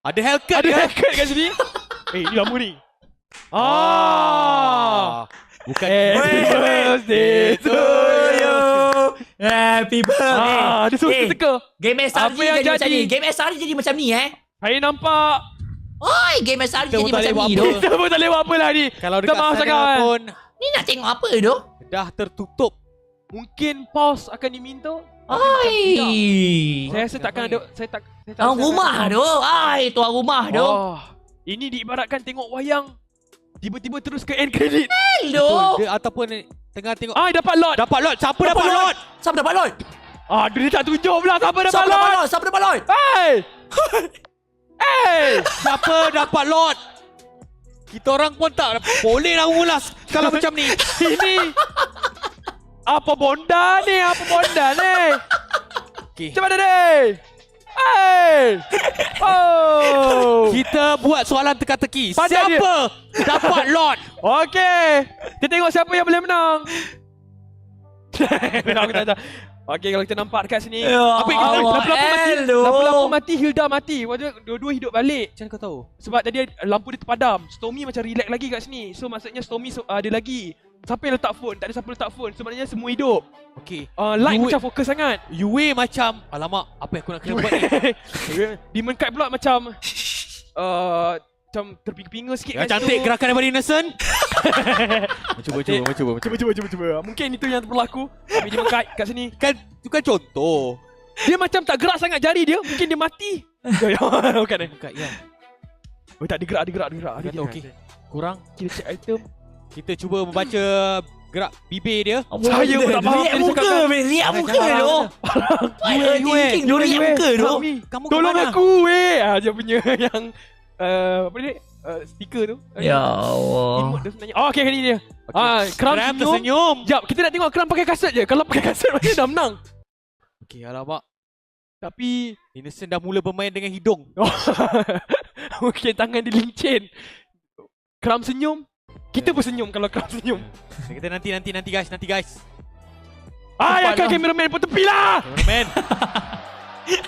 Ada haircut Ada ke? haircut kat sini. Ini lama ni. Bukan. Happy birthday to you. Happy birthday. Dia suruh kita teka. Game SRG Apa yang jadi macam jadi? ni. Game SRG jadi macam ni Saya nampak. Oi, game SRG Kita jadi pun tak macam boleh ni buat doh. Kita pun tak boleh buat apa lah ni. Kalau Kita dekat maaf sana sangat. pun Ni nak tengok apa doh? dah tertutup. Mungkin pause akan diminta. Oi. Saya rasa takkan ada. Saya tak Tuan rumah doh. Ai, tuan rumah doh. Ini diibaratkan tengok wayang. Tiba-tiba terus ke end credit. Hello. Dia ataupun tengah tengok. Dapat lot. Dapat lot. Siapa dapat lot? Siapa dapat lot? Dia tak tunjuk pula siapa dapat Siapa dapat lot. lot? Siapa dapat lot? Hey! Hey! Siapa dapat lot? Kita orang pun tak boleh lah ulas kalau macam ni. Ini apa bonda ni? Okay. Macam mana ni? Hey! Oh! Kita buat soalan teka-teki. Pandai Siapa dapat lot? Okey. Kita tengok siapa yang boleh menang. Aku tak tahu. Okey, kalau kita nampak dekat sini. Ya Apa yang kita Allah, lampu mati, Hilda mati. Dua-dua hidup balik. Macam kau tahu? Sebab tadi lampu dia terpadam. Stormy macam relax lagi kat sini. So maksudnya Stormy ada lagi. Siapa yang letak phone? Tak ada siapa letak phone. So maknanya semua hidup. Okay. Light macam fokus sangat. Yue macam, alamak, apa yang aku nak kena buat ni? Demon Kite pula macam macam terpinga-pinga sikit Yang kat cantik situ. gerakan daripada Innocent. Cuba. Mungkin itu yang berlaku. Tapi Demon Kite kat sini. Kan, itu kan contoh. Dia macam tak gerak sangat jari dia. Mungkin dia mati. Bukan eh. Bukan, ya. Oh tak, dia gerak. Okey. Kurang. Kita check item. Kita cuba membaca gerak bibir dia. Saya pun tak faham Riak dia muka, cakap. riak muka doh. Why Yue, thinking doh riak muka doh? Kamu ke Tolong mana? aku dia punya yang apa ni? Stiker tu. Ya Allah. Emote dia sebenarnya. Okey kali ni dia. Kram Kram senyum. tersenyum. Jap, kita nak tengok Kram pakai kasut je. Kalau pakai kasut macam dah menang. Okey, alamak. Tapi Innocent dah mula bermain dengan hidung. mungkin tangan dia lincin. Kram senyum. Kita pun senyum kalau Kram senyum. Kita nanti guys. Yang kan kameraman pun tepi lah. Cameraman.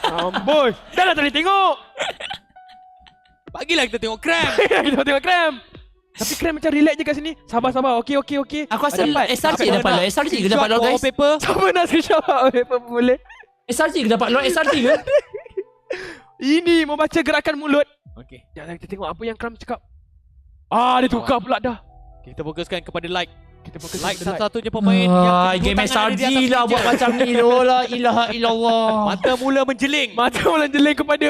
Amboi. Dah tak boleh tengok. Bagilah kita tengok Kram. Kita tengok Kram. Tapi Kram macam relax je kat sini. Sabar. Okey. Aku rasa SRG dapat lot. SRG ke dapat lot guys? Paper. Siapa nak screenshot apa boleh. SRG ke dapat lot? SRG ke? Ini membaca gerakan mulut. Okey. Jangan kita tengok apa yang Kram cakap. Dia tukar pula dah. Kita fokuskan kepada like. Kita fokus Like kepada satu-satunya pemain yang Game kedua tangan ada di SRG atas lah meja. buat macam ni doh. La ilaha illallah. Mata mula menjeling. Mata orang jeling kepada